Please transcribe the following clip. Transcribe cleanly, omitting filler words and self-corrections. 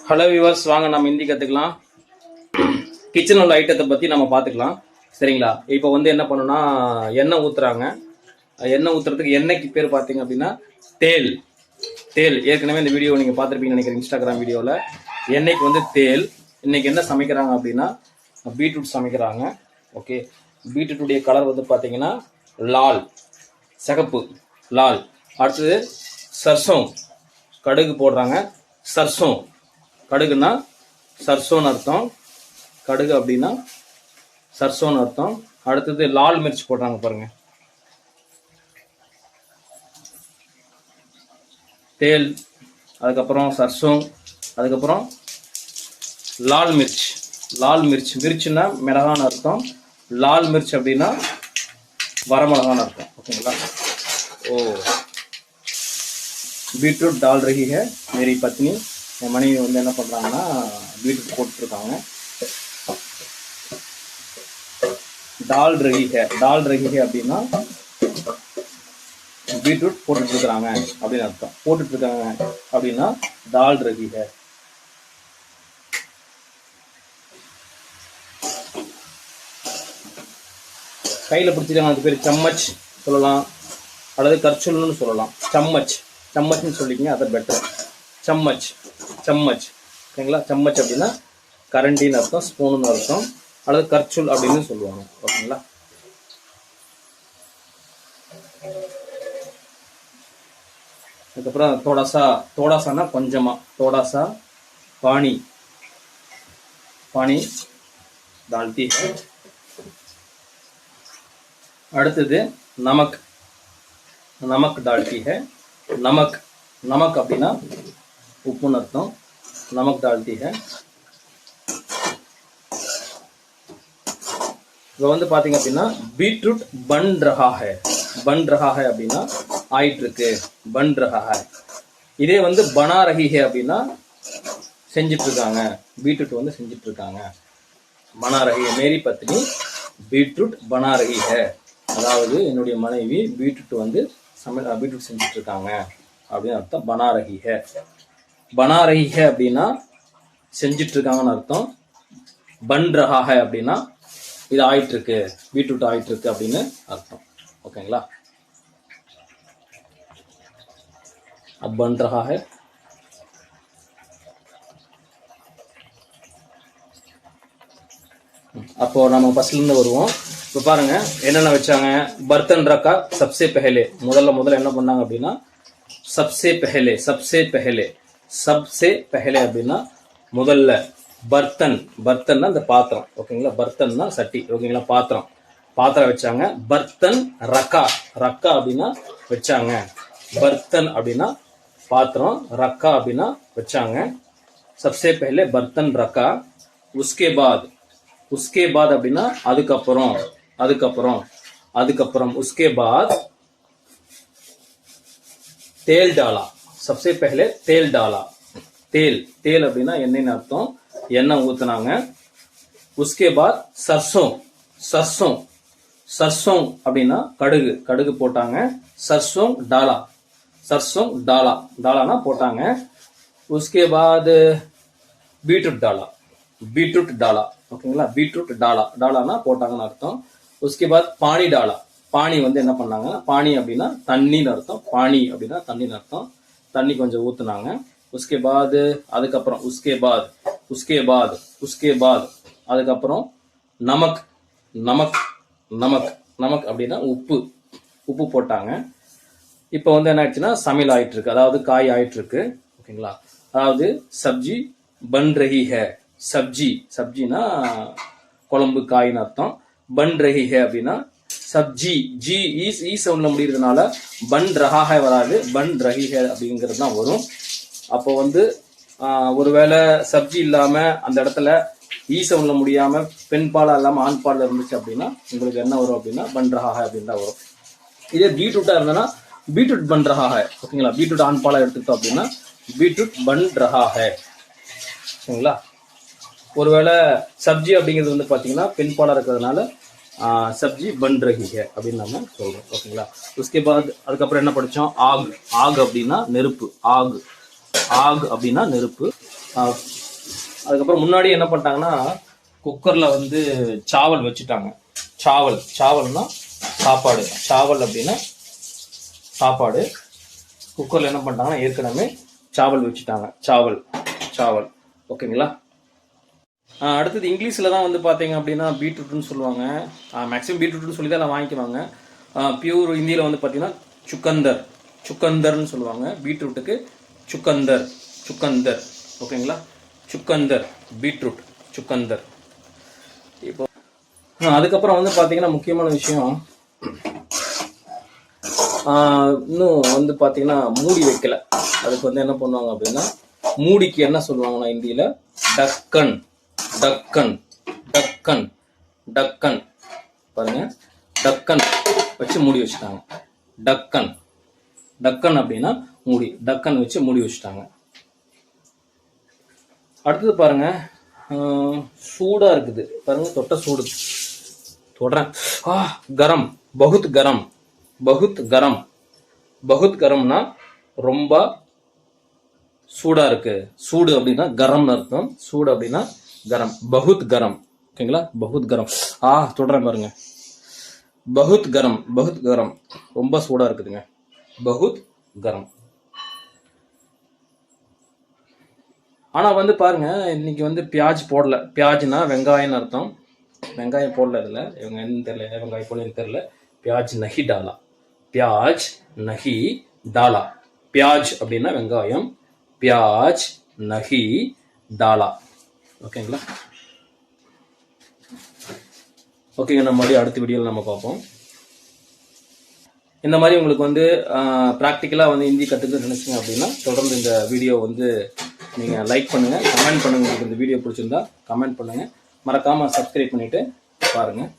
Hello viewers, வாங்க நம்ம ஹிந்தி கற்றுக்கலாம். கிச்சன் உள்ள ஐட்டத்தை பற்றி நம்ம பார்த்துக்கலாம். சரிங்களா? இப்போ வந்து என்ன பண்ணணும்னா, எண்ணெய் ஊற்றுறாங்க. எண்ணெய் ஊற்றுறதுக்கு எண்ணெய்க்கு பேர் பார்த்தீங்க அப்படின்னா தேல். தேல் ஏற்கனவே இந்த வீடியோ நீங்கள் பார்த்துருப்பீங்கன்னு நினைக்கிறேன், இன்ஸ்டாகிராம் வீடியோவில். எண்ணெய்க்கு வந்து தேல். இன்றைக்கி என்ன சமைக்கிறாங்க அப்படின்னா பீட்ரூட் சமைக்கிறாங்க. ஓகே, பீட்ரூட்டுடைய கலர் வந்து பார்த்தீங்கன்னா லால், சிகப்பு லால். அடுத்தது சர்சோம், கடுகு போடுறாங்க. சர்சோம், கடுகுன்னா சர்சோன்னு அர்த்தம். கடுகு அப்படின்னா சர்சோன்னு அர்த்தம். அடுத்தது லால் மிர்ச் போடுறாங்க பாருங்க. தேல், அதுக்கப்புறம் சர்சோம், அதுக்கப்புறம் லால் மிர்ச். லால் மிர்ச், மிர்ச்னா மிளகான்னு அர்த்தம். லால் மிர்ச் அப்படின்னா வரமிளகான்னு அர்த்தம். ஓகேங்களா? ஓ, பீட்ரூட் டால் ரஹி ஹை மேரி பத்னி. என் மனைவி வந்து என்ன பண்ணுறாங்கன்னா பீட்ரூட் போட்டுருக்காங்க. டால் ரஹி ஹை, டால் ரஹி ஹை அப்படின்னா பீட்ரூட் போட்டுட்ருக்குறாங்க அப்படின்னு அர்த்தம். போட்டுட்ருக்காங்க அப்படின்னா டால் ரஹி ஹை. கையில் பிடிச்சிருக்காங்க, அதுக்கு பேர் சம்மச் சொல்லலாம், அல்லது கர்ச்சுல்னு சொல்லலாம். சம்மச், சம்மச்னு சொல்லிக்கிங்க, அதை பெட்டர். சம்மச், சம்மச். ஓகேங்களா? சம்மச் அப்படின்னா கரண்டின்னு அர்த்தம், ஸ்பூனுன்னு அர்த்தம், அல்லது கர்ச்சுல் அப்படின்னு சொல்லுவாங்க. ஓகேங்களா? அதுக்கப்புறம் தோடாசா, தோடாசானா கொஞ்சமா, தோடாசா பானி, பானி டால்தி. அடுத்தது நமக், நமக் டால்தி ஹை. நமக், நமக் அப்படின்னா உப்புன்னு அர்த்தம். நமக் டால்தி ஹை. இப்போ வந்து பார்த்தீங்க அப்படின்னா பீட்ரூட் பன் ரஹா ஹை. பன் ரஹா ஹை அப்படின்னா ஆயிட்டு இருக்கு, பன் ரஹா ஹை. இதே வந்து பனா ரஹி ஹை அப்படின்னா செஞ்சிட்டு இருக்காங்க, பீட்ரூட் வந்து செஞ்சிட்டு இருக்காங்க. பனா ரஹி ஹை மேரி பத்னி பீட்ரூட் பனா ரஹி ஹை. அதாவது என்னுடைய மனைவி பீட்ரூட் வந்து பீட்ரூட் செஞ்சுட்டு இருக்காங்க அப்படின்னு அர்த்தம். பனா ரஹி ஹை, பனா ரஹி ஹை அப்படின்னா செஞ்சுட்டு இருக்காங்கன்னு அர்த்தம். பன் ரஹா ஹை அப்படின்னா இது ஆயிட்டு இருக்கு, பீட்ரூட் ஆயிட்டு இருக்கு அப்படின்னு அர்த்தம். ஓகேங்களா? அப் பன் ரஹா ஹை. அப்போ நம்ம ஃபர்ஸ்ட்ல இருந்து வருவோம். இப்போ பாருங்க என்னென்ன வச்சாங்க. பர்த்தன் ரக்கா சப்சே பெஹலே, முதல்ல என்ன பண்ணாங்க அப்படின்னா சப்சே பெஹலே, சப்சே பெஹலே, சப்சே பெஹலே அப்படின்னா முதல்ல. பர்த்தன், பர்த்தன்னா இந்த பாத்திரம். ஓகேங்களா? பர்த்தன்னா சட்டி. ஓகேங்களா? பாத்திரம், பாத்திரம் வச்சாங்க. பர்த்தன் ரக்கா, ரக்கா அப்படின்னா வச்சாங்க. பர்த்தன் அப்படின்னா பாத்திரம், ரக்கா அப்படின்னா வச்சாங்க. சப்சே பெஹலே பர்த்தன் ரக்கா. உஸ்கே பாத், உஸ்கே பாத் அப்படின்னா அதுக்கப்புறம், அதுக்கப்புறம், அதுக்கப்புறம். உஸ்கே பாத் தேல் டாலா. சப்சே பெஹலே தேல் டாலா. தேல், தேல் அப்படின்னா எண்ணெய்னு அர்த்தம். எண்ணெய் ஊத்துனாங்க. உஸ்கே பாத் சர்சோம், சர்சோம், சர்சோம் அப்படின்னா கடுகு, கடுகு போட்டாங்க. சர்சோம் டாலா, சர்சோம் டாலா, டாலானா போட்டாங்க. உஸ்கே பாத் பீட்ரூட் டாலா, பீட்ரூட் டாலா. ஓகேங்களா? பீட்ரூட் டாலா, டாலானா போட்டாங்கன்னு அர்த்தம். உஸ்கே பாத் பானி டாலா. பானி வந்து என்ன பண்ணாங்க, பானி அப்படின்னா தண்ணின்னு அர்த்தம். பானி அப்படின்னா தண்ணின்னு அர்த்தம். தண்ணி கொஞ்சம் ஊத்துனாங்க. உஸ்கே பாத், அதுக்கப்புறம் உஸ்கே பாத், உஸ்கே பாத், உஸ்கே பாத், அதுக்கப்புறம் நமக், நமக், நமக், நமக் அப்படின்னா உப்பு, உப்பு போட்டாங்க. இப்போ வந்து என்ன ஆயிடுச்சுன்னா சமையல் ஆயிட்டு இருக்கு, அதாவது காய் ஆயிட்டு இருக்கு. ஓகேங்களா? அதாவது சப்ஜி பன் ரஹி ஹை. சப்ஜி, சப்ஜினா குழம்பு, காயின்னு அர்த்தம். பன் ரஹி ஹை அப்படின்னா சப்ஜி, ஜி ஈ சவுண்ட்ல முடியறதுனால பன் ரஹா ஹை வராது, பன் ரஹி ஹை அப்படிங்கிறது தான் வரும். அப்போ வந்து ஒருவேளை சப்ஜி இல்லாம அந்த இடத்துல ஈ சவுண்ட்ல முடியாம பெண் பாலா இல்லாம ஆண் பால் இருந்துச்சு அப்படின்னா உங்களுக்கு என்ன வரும் அப்படின்னா பன் ரஹா ஹை அப்படின்னு தான் வரும். இதே பீட்ரூட்டா இருந்ததுன்னா பீட்ரூட் பன் ரஹா ஹை. ஓகேங்களா? பீட்ரூட் ஆண் பாலா எடுத்துக்கிட்டோம் அப்படின்னா பீட்ரூட் பன் ரஹா ஹை. ஓகேங்களா? ஒருவேளை சப்ஜி அப்படிங்கிறது வந்து பார்த்தீங்கன்னா பெண் பாலாக இருக்கிறதுனால सब्जी बन रही है அப்படின்னு நம்ம சொல்றோம். ஓகேங்களா. उसके बाद அதுக்கப்புறம் என்ன படிச்சோம், ஆக். ஆக் அப்படின்னா நெருப்பு, ஆக். ஆக் அப்படின்னா நெருப்பு. அதுக்கப்புறம் முன்னாடி என்ன பண்ணிட்டாங்கன்னா குக்கரில் வந்து சாவல் வச்சுட்டாங்க. சாவல்னா சாப்பாடு. சாவல் அப்படின்னா சாப்பாடு. குக்கரில் என்ன பண்ணிட்டாங்கன்னா ஏற்கனவே சாவல் வச்சுட்டாங்க. சாவல் ஓகேங்களா. அடுத்தது இங்கிலீஷில் தான் வந்து பார்த்தீங்க அப்படின்னா பீட்ரூட்னு சொல்லுவாங்க. மேக்ஸிமம் பீட்ரூட்னு சொல்லி தான் எல்லாம் வாங்கிக்குவாங்க. பியூர் ஹிந்தியில் வந்து பார்த்தீங்கன்னா சுக்கந்தர்னு சொல்லுவாங்க. பீட்ரூட்டுக்கு சுக்கந்தர் ஓகேங்களா. சுக்கந்தர் பீட்ரூட் சுக்கந்தர். இப்போ அதுக்கப்புறம் வந்து பார்த்தீங்கன்னா முக்கியமான விஷயம், இன்னும் வந்து பார்த்தீங்கன்னா மூடி வைக்கல. அதுக்கு வந்து என்ன பண்ணுவாங்க அப்படின்னா மூடிக்கு என்ன சொல்லுவாங்கன்னா ஹிந்தியில் டக்கன் பாருங்க, டக்கன் வச்சு மூடி வச்சுட்டாங்க. டக்கன் அப்படின்னா மூடி. டக்கன் வச்சு மூடி வச்சுட்டாங்க. அடுத்தது பாருங்க, சூடா இருக்குது பாருங்க, தொட்ட சூடு தொடறேன். கரம், பகுத் கரம்னா ரொம்ப சூடா இருக்கு. சூடு அப்படின்னா கரம்னு அர்த்தம். சூடு அப்படின்னா கரம். பகுத் கரம் ஓகேங்களா. பகுத் கரம். தொடறேன் பாருங்க. பகுத் கரம் ரொம்ப சூடா இருக்குதுங்க. பகுத் கரம். ஆனா வந்து பாருங்க, இன்னைக்கு வந்து பியாஜ் போடல. பியாஜ்னா வெங்காயம்னு அர்த்தம். வெங்காயம் போடல இதுல. இவங்க என்ன தெரியல, வெங்காயம் போடலன்னு தெரியல. பியாஜ் நஹி டாலா. பியாஜ் அப்படின்னா வெங்காயம். பியாஜ் நஹி டாலா ஓகேங்களா. ஓகேங்க, நம்ம மறுபடியும் அடுத்த வீடியோவில் நம்ம பார்ப்போம். இந்த மாதிரி உங்களுக்கு வந்து ப்ராக்டிக்கலாக வந்து ஹிந்தி கற்றுக்கணும்னு நினைச்சிங்க அப்படின்னா தொடர்ந்து இந்த வீடியோ வந்து நீங்கள் லைக் பண்ணுங்கள், கமெண்ட் பண்ணுங்கள். உங்களுக்கு இந்த வீடியோ பிடிச்சிருந்தா கமெண்ட் பண்ணுங்கள். மறக்காமல் சப்ஸ்கிரைப் பண்ணிவிட்டு பாருங்கள்.